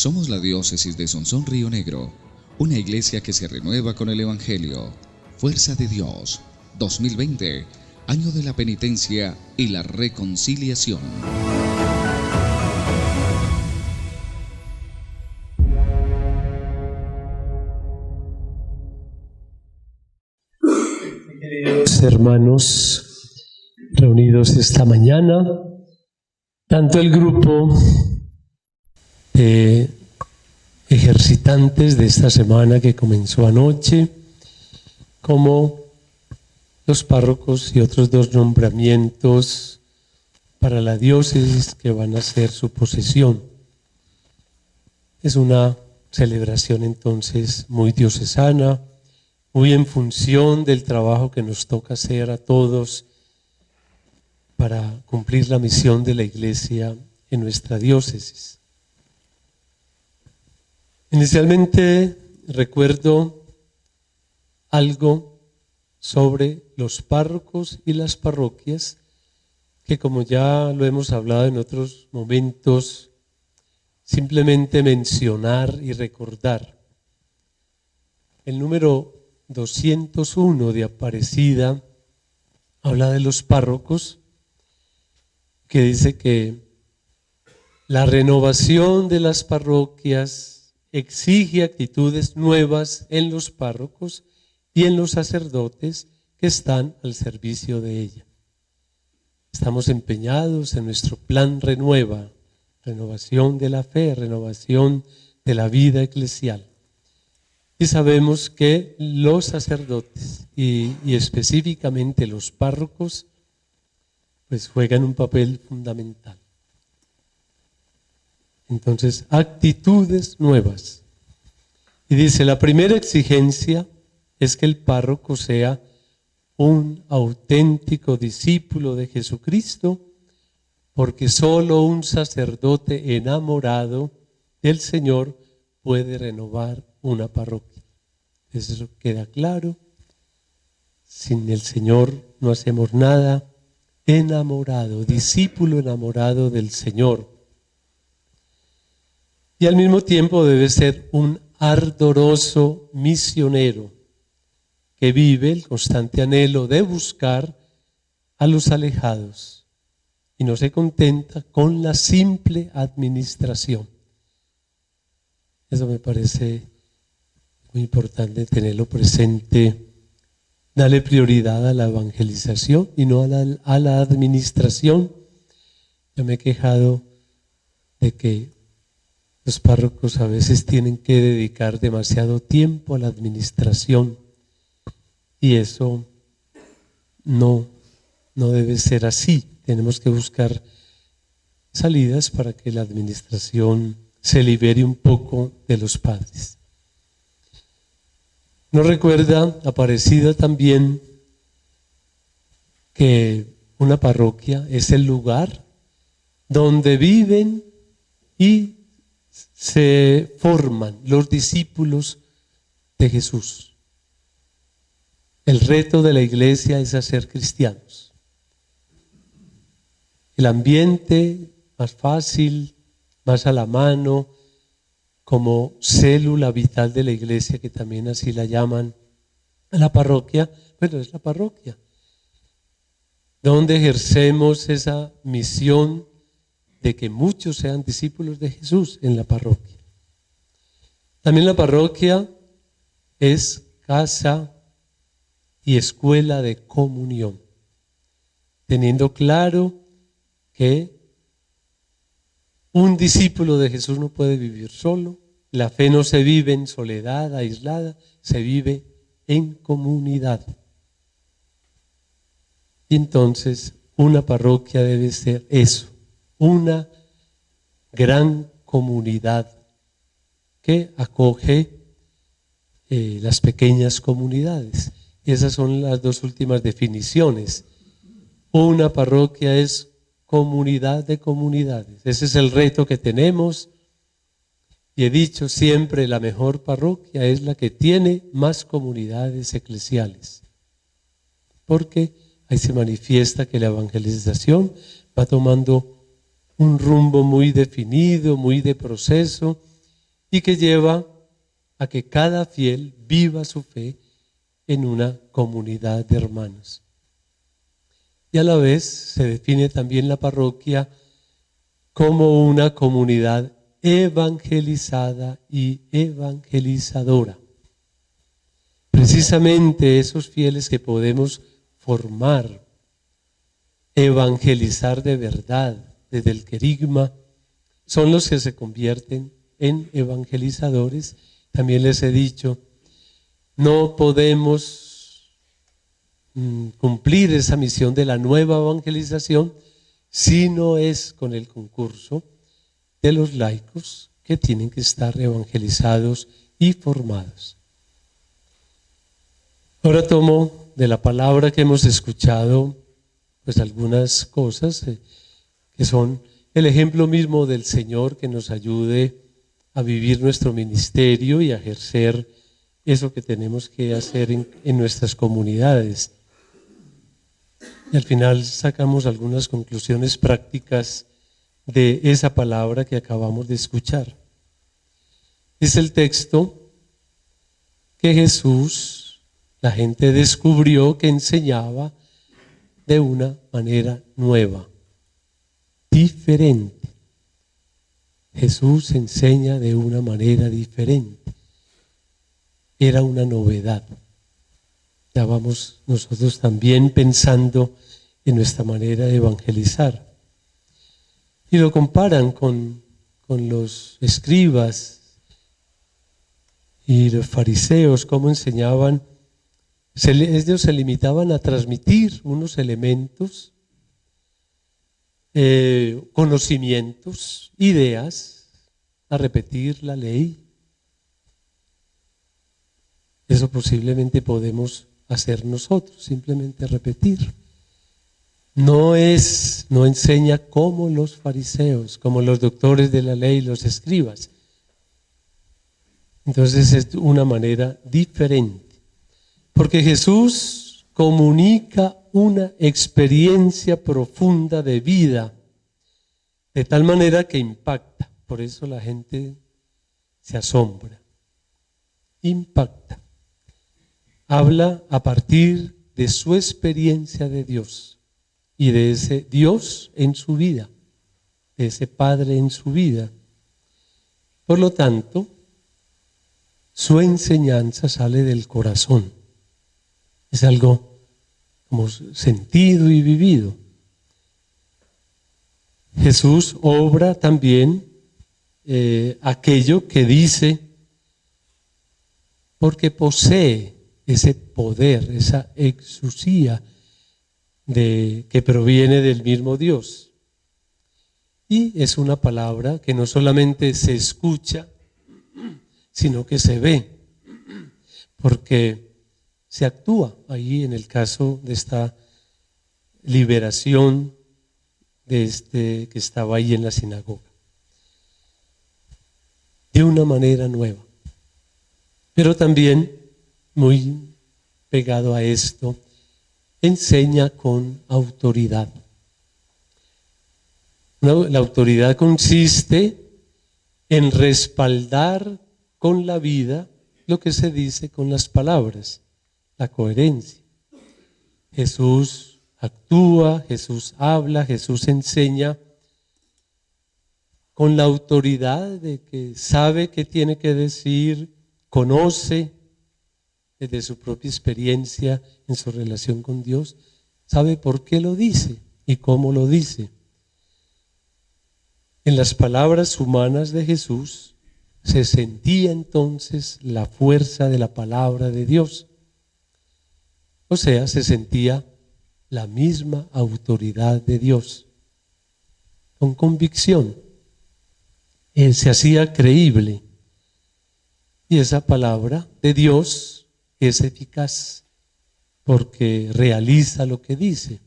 Somos la diócesis de Sonsón Río Negro, una iglesia que se renueva con el Evangelio. Fuerza de Dios, 2020, año de la penitencia y la reconciliación. Queridos hermanos, reunidos esta mañana, tanto el grupo de ejercitantes de esta semana que comenzó anoche, como los párrocos y otros dos nombramientos para la diócesis que van a ser su posesión. Es una celebración entonces muy diocesana, muy en función del trabajo que nos toca hacer a todos para cumplir la misión de la Iglesia en nuestra diócesis. Inicialmente recuerdo algo sobre los párrocos y las parroquias, que como ya lo hemos hablado en otros momentos, simplemente mencionar y recordar. El número 201 de Aparecida habla de los párrocos, que dice que la renovación de las parroquias exige actitudes nuevas en los párrocos y en los sacerdotes que están al servicio de ella. Estamos empeñados en nuestro plan Renueva, renovación de la fe, renovación de la vida eclesial. Y sabemos que los sacerdotes y específicamente los párrocos pues juegan un papel fundamental. Entonces, actitudes nuevas. Y dice, la primera exigencia es que el párroco sea un auténtico discípulo de Jesucristo, porque solo un sacerdote enamorado del Señor puede renovar una parroquia. Eso queda claro. Sin el Señor no hacemos nada. Enamorado, discípulo enamorado del Señor. Y al mismo tiempo debe ser un ardoroso misionero que vive el constante anhelo de buscar a los alejados y no se contenta con la simple administración. Eso me parece muy importante tenerlo presente. Dale prioridad a la evangelización y no a la administración. Yo me he quejado de que los párrocos a veces tienen que dedicar demasiado tiempo a la administración y eso no debe ser así. Tenemos que buscar salidas para que la administración se libere un poco de los padres. Nos recuerda Aparecida también que una parroquia es el lugar donde viven y se forman los discípulos de Jesús. El reto de la iglesia es hacer cristianos. El ambiente más fácil, más a la mano, como célula vital de la iglesia, que también así la llaman, la parroquia, bueno, es la parroquia, donde ejercemos esa misión de que muchos sean discípulos de Jesús en la parroquia. También la parroquia es casa y escuela de comunión, teniendo claro que un discípulo de Jesús no puede vivir solo. La fe no se vive en soledad, aislada, se vive en comunidad. Y entonces una parroquia debe ser eso, una gran comunidad que acoge las pequeñas comunidades. Y esas son las dos últimas definiciones. Una parroquia es comunidad de comunidades. Ese es el reto que tenemos. Y he dicho siempre, la mejor parroquia es la que tiene más comunidades eclesiales. Porque ahí se manifiesta que la evangelización va tomando un rumbo muy definido, muy de proceso, y que lleva a que cada fiel viva su fe en una comunidad de hermanos. Y a la vez se define también la parroquia como una comunidad evangelizada y evangelizadora. Precisamente esos fieles que podemos formar, evangelizar de verdad desde el querigma, son los que se convierten en evangelizadores. También les he dicho, no podemos cumplir esa misión de la nueva evangelización si no es con el concurso de los laicos que tienen que estar evangelizados y formados. Ahora tomo de la palabra que hemos escuchado pues algunas cosas que son el ejemplo mismo del Señor, que nos ayude a vivir nuestro ministerio y a ejercer eso que tenemos que hacer en nuestras comunidades. Y al final sacamos algunas conclusiones prácticas de esa palabra que acabamos de escuchar. Es el texto que Jesús, la gente descubrió que enseñaba de una manera nueva, diferente. Jesús enseña de una manera diferente. Era una novedad. Ya vamos nosotros también pensando en nuestra manera de evangelizar. Y lo comparan con los escribas y los fariseos, cómo enseñaban. Ellos se limitaban a transmitir unos elementos, conocimientos, ideas, a repetir la ley. Eso posiblemente podemos hacer nosotros, simplemente repetir. No enseña como los fariseos, como los doctores de la ley, los escribas. Entonces es una manera diferente. Porque Jesús comunica una experiencia profunda de vida, de tal manera que impacta. Por eso la gente se asombra. Impacta. Habla a partir de su experiencia de Dios y de ese Dios en su vida, de ese Padre en su vida. Por lo tanto, su enseñanza sale del corazón. Es algo como sentido y vivido. Jesús obra también aquello que dice, porque posee ese poder, esa exusía que proviene del mismo Dios. Y es una palabra que no solamente se escucha, sino que se ve, porque se actúa ahí en el caso de esta liberación de que estaba ahí en la sinagoga. De una manera nueva. Pero también, muy pegado a esto, enseña con autoridad. La autoridad consiste en respaldar con la vida lo que se dice con las palabras, la coherencia. Jesús actúa, Jesús habla, Jesús enseña con la autoridad de que sabe qué tiene que decir, conoce desde su propia experiencia en su relación con Dios, sabe por qué lo dice y cómo lo dice. En las palabras humanas de Jesús se sentía entonces la fuerza de la palabra de Dios. O sea, se sentía la misma autoridad de Dios, con convicción. Él se hacía creíble. Y esa palabra de Dios es eficaz, porque realiza lo que dice.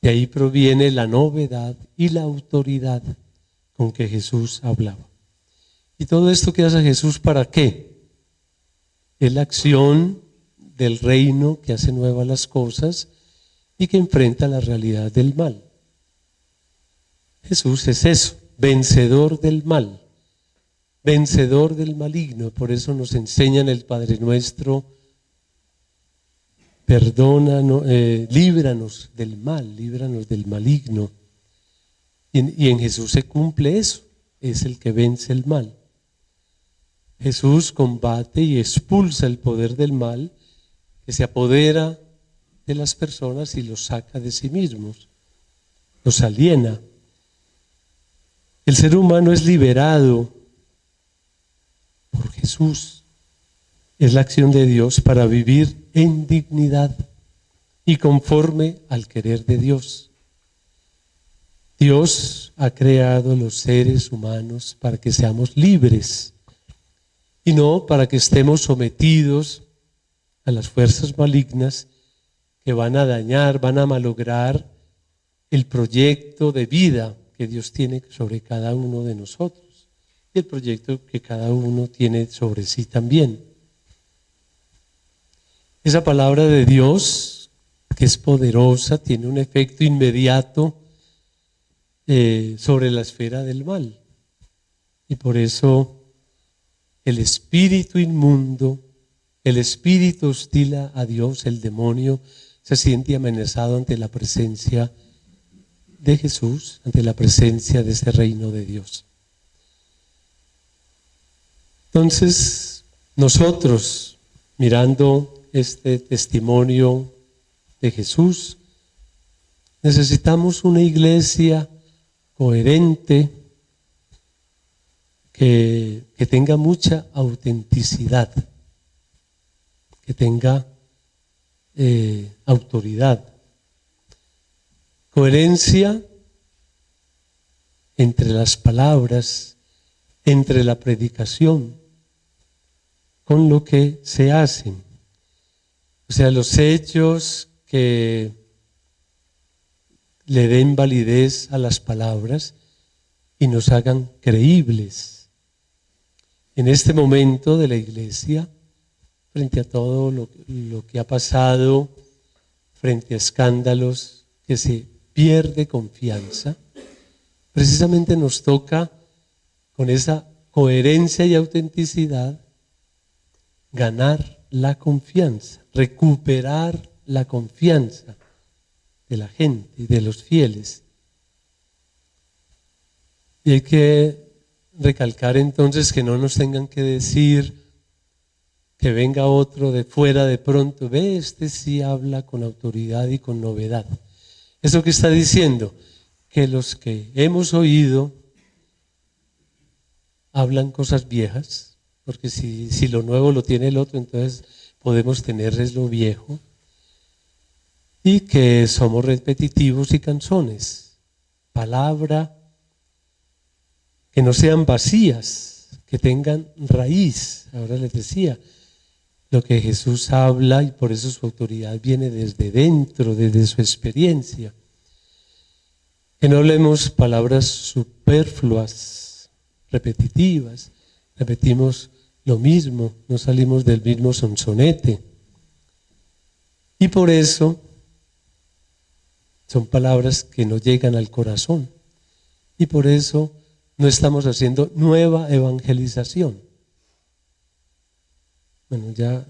De ahí proviene la novedad y la autoridad con que Jesús hablaba. ¿Y todo esto que hace Jesús para qué? Es la acción del reino que hace nuevas las cosas y que enfrenta la realidad del mal. Jesús es eso, vencedor del mal. vencedor del maligno. Por eso nos enseña en el Padre Nuestro: perdónanos, líbranos del mal, líbranos del maligno. Y en Jesús se cumple eso, es el que vence el mal. Jesús combate y expulsa el poder del mal que se apodera de las personas y los saca de sí mismos, los aliena. El ser humano es liberado por Jesús. Es la acción de Dios para vivir en dignidad y conforme al querer de Dios. Dios ha creado los seres humanos para que seamos libres y no para que estemos sometidos a las fuerzas malignas que van a dañar, van a malograr el proyecto de vida que Dios tiene sobre cada uno de nosotros y el proyecto que cada uno tiene sobre sí también. Esa palabra de Dios, que es poderosa, tiene un efecto inmediato sobre la esfera del mal. Y por eso el espíritu inmundo, el espíritu hostil a Dios, el demonio, se siente amenazado ante la presencia de Jesús, ante la presencia de ese reino de Dios. Entonces, nosotros, mirando este testimonio de Jesús, necesitamos una iglesia coherente, que tenga mucha autenticidad, que tenga autoridad. Coherencia entre las palabras, entre la predicación, con lo que se hacen. O sea, los hechos que le den validez a las palabras y nos hagan creíbles. En este momento de la iglesia, frente a todo lo que ha pasado, frente a escándalos, que se pierde confianza, precisamente nos toca, con esa coherencia y autenticidad, ganar la confianza, recuperar la confianza de la gente y de los fieles. Y hay que recalcar entonces que no nos tengan que decir que venga otro de fuera de pronto, ve, este sí habla con autoridad y con novedad. ¿Eso qué está diciendo? Que los que hemos oído hablan cosas viejas, porque si lo nuevo lo tiene el otro, entonces podemos tenerles lo viejo, y que somos repetitivos y canzones. Palabra que no sean vacías, que tengan raíz. Ahora les decía, lo que Jesús habla, y por eso su autoridad viene desde dentro, desde su experiencia. Que no hablemos palabras superfluas, repetitivas, repetimos lo mismo, no salimos del mismo sonsonete. Y por eso son palabras que no llegan al corazón. Y por eso no estamos haciendo nueva evangelización. Bueno, ya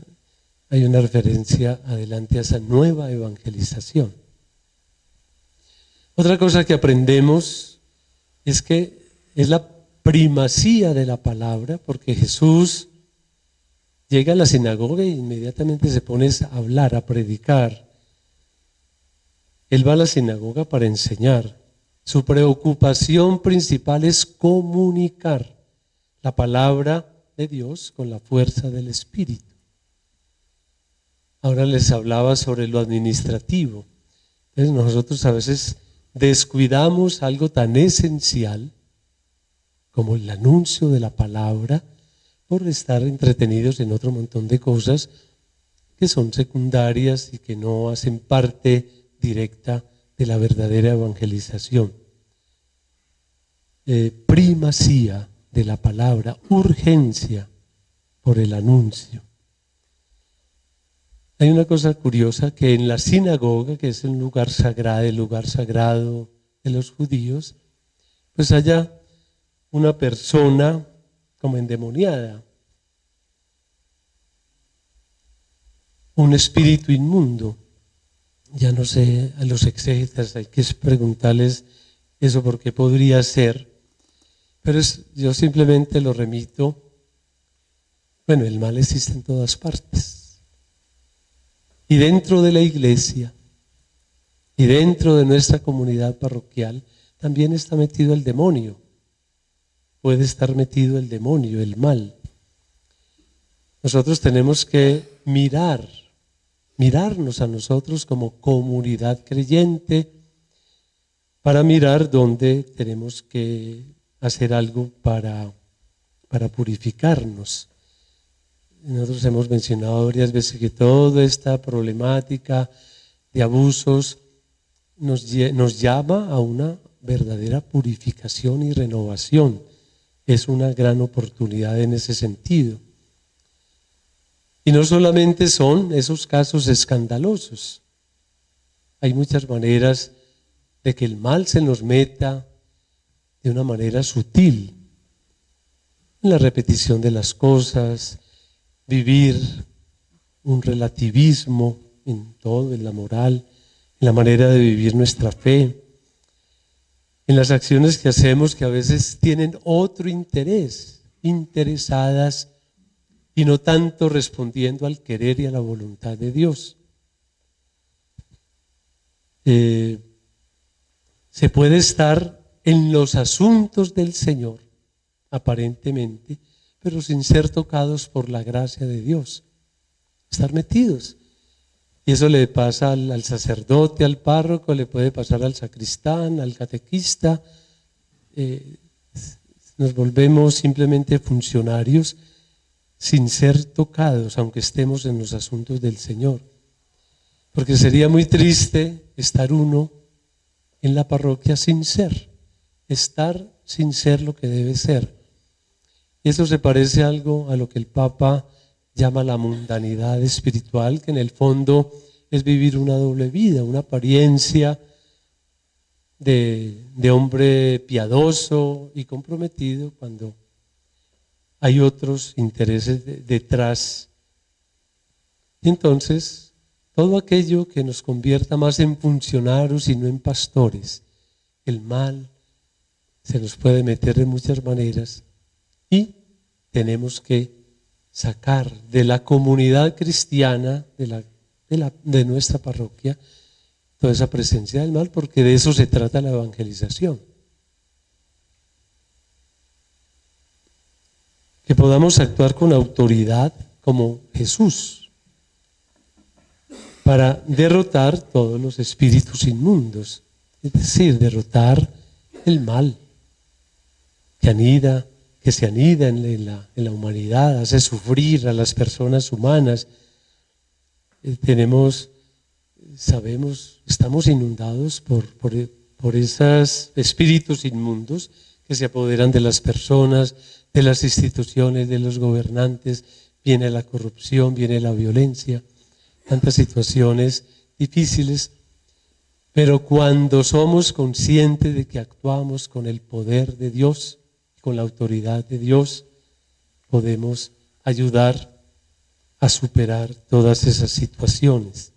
hay una referencia adelante a esa nueva evangelización. Otra cosa que aprendemos es que es la primacía de la palabra, porque Jesús llega a la sinagoga e inmediatamente se pone a hablar, a predicar. Él va a la sinagoga para enseñar. Su preocupación principal es comunicar la palabra de Dios con la fuerza del Espíritu. Ahora les hablaba sobre lo administrativo. Entonces nosotros a veces descuidamos algo tan esencial como el anuncio de la palabra por estar entretenidos en otro montón de cosas que son secundarias y que no hacen parte directa de la verdadera evangelización. Primacía de la palabra, urgencia por el anuncio. Hay una cosa curiosa, que en la sinagoga, que es un lugar sagrado, el lugar sagrado de los judíos, pues haya una persona como endemoniada. Un espíritu inmundo. Ya no sé, a los exégetas hay que preguntarles eso por qué podría ser, pero yo simplemente lo remito. Bueno, el mal existe en todas partes. Y dentro de la iglesia, y dentro de nuestra comunidad parroquial, también está metido el demonio. Puede estar metido el demonio, el mal. Nosotros tenemos que mirarnos a nosotros como comunidad creyente para mirar dónde tenemos que hacer algo para purificarnos. Nosotros hemos mencionado varias veces que toda esta problemática de abusos nos llama a una verdadera purificación y renovación. Es una gran oportunidad en ese sentido. Y no solamente son esos casos escandalosos. Hay muchas maneras de que el mal se nos meta de una manera sutil. En la repetición de las cosas, vivir un relativismo en todo, en la moral, en la manera de vivir nuestra fe, en las acciones que hacemos que a veces tienen otro interés, interesadas y no tanto respondiendo al querer y a la voluntad de Dios. Se puede estar en los asuntos del Señor, aparentemente, pero sin ser tocados por la gracia de Dios. Estar metidos. Y eso le pasa al sacerdote, al párroco, le puede pasar al sacristán, al catequista. Nos volvemos simplemente funcionarios sin ser tocados, aunque estemos en los asuntos del Señor. Porque sería muy triste estar uno en la parroquia sin ser, estar sin ser lo que debe ser. Y eso se parece algo a lo que el Papa llama la mundanidad espiritual, que en el fondo es vivir una doble vida, una apariencia de hombre piadoso y comprometido cuando hay otros intereses detrás. Y entonces, todo aquello que nos convierta más en funcionarios y no en pastores, el mal se nos puede meter de muchas maneras y tenemos que sacar de la comunidad cristiana, de nuestra parroquia, toda esa presencia del mal, porque de eso se trata la evangelización. Que podamos actuar con autoridad como Jesús para derrotar todos los espíritus inmundos, es decir, derrotar el mal que se anida en la humanidad, hace sufrir a las personas humanas. Sabemos, estamos inundados por esos espíritus inmundos que se apoderan de las personas, de las instituciones, de los gobernantes. Viene la corrupción, viene la violencia, tantas situaciones difíciles. Pero cuando somos conscientes de que actuamos con el poder de Dios, con la autoridad de Dios, podemos ayudar a superar todas esas situaciones.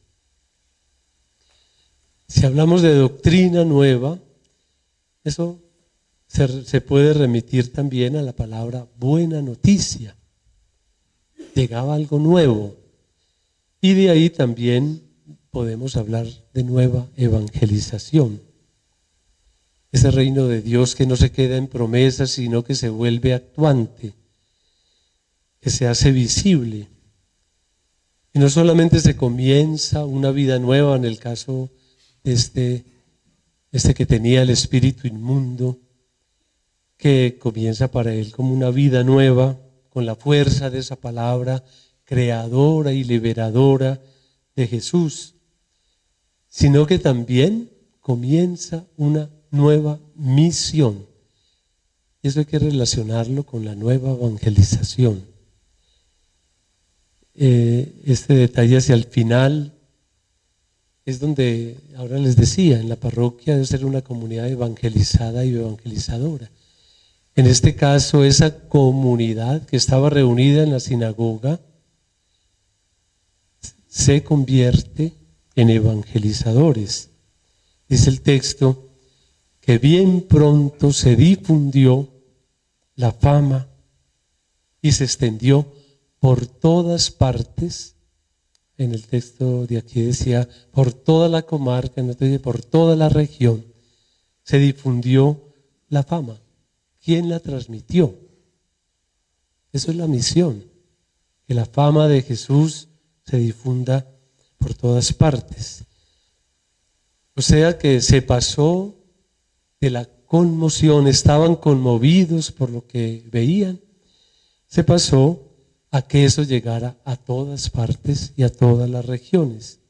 Si hablamos de doctrina nueva, eso se puede remitir también a la palabra buena noticia. Llegaba algo nuevo. Y de ahí también podemos hablar de nueva evangelización. Ese reino de Dios que no se queda en promesas, sino que se vuelve actuante, que se hace visible. Y no solamente se comienza una vida nueva en el caso de este que tenía el espíritu inmundo, que comienza para él como una vida nueva, con la fuerza de esa palabra creadora y liberadora de Jesús, sino que también comienza una nueva misión. Y eso hay que relacionarlo con la nueva evangelización. Este detalle hacia el final es donde, ahora les decía, en la parroquia debe ser una comunidad evangelizada y evangelizadora. En este caso, esa comunidad que estaba reunida en la sinagoga se convierte en evangelizadores. Dice el texto que bien pronto se difundió la fama y se extendió por todas partes. En el texto de aquí decía por toda la comarca, en otro dice por toda la región, se difundió la fama. ¿Quién la transmitió? Eso es la misión, que la fama de Jesús se difunda por todas partes. O sea que se pasó de la conmoción, estaban conmovidos por lo que veían, se pasó a que eso llegara a todas partes y a todas las regiones.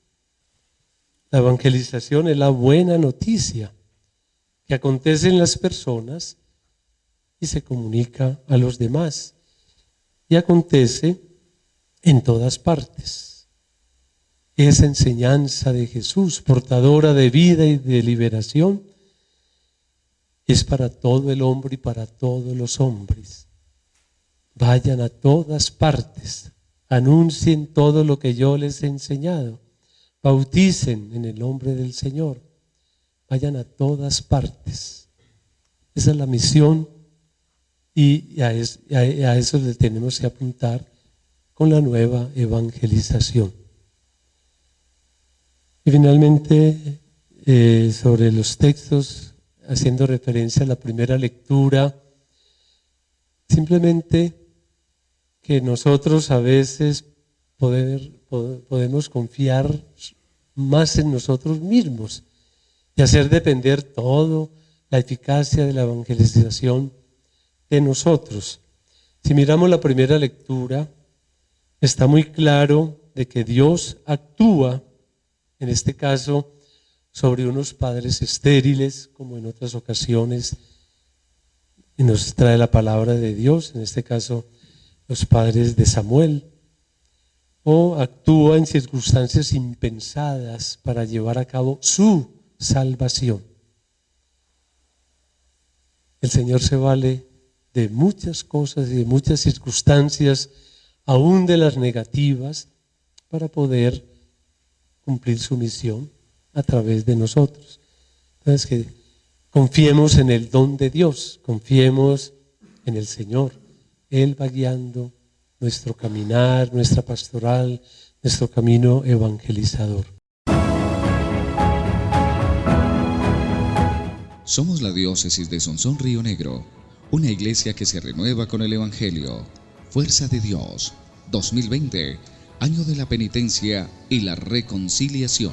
La evangelización es la buena noticia que acontece en las personas y se comunica a los demás. Y acontece en todas partes. Esa enseñanza de Jesús, portadora de vida y de liberación, es para todo el hombre y para todos los hombres. Vayan a todas partes, anuncien todo lo que yo les he enseñado, bauticen en el nombre del Señor, vayan a todas partes. Esa es la misión y a eso le tenemos que apuntar con la nueva evangelización. Y finalmente, sobre los textos, haciendo referencia a la primera lectura, simplemente que nosotros a veces podemos confiar más en nosotros mismos y hacer depender todo la eficacia de la evangelización de nosotros. Si miramos la primera lectura, está muy claro de que Dios actúa, en este caso, sobre unos padres estériles, como en otras ocasiones, y nos trae la palabra de Dios, en este caso, los padres de Samuel, o actúa en circunstancias impensadas para llevar a cabo su salvación. El Señor se vale de muchas cosas y de muchas circunstancias, aún de las negativas, para poder cumplir su misión a través de nosotros. Entonces, que confiemos en el don de Dios, confiemos en el Señor. Él va guiando nuestro caminar, nuestra pastoral, nuestro camino evangelizador. Somos la diócesis de Sonsón Río Negro, una iglesia que se renueva con el Evangelio. Fuerza de Dios, 2020, año de la penitencia y la reconciliación.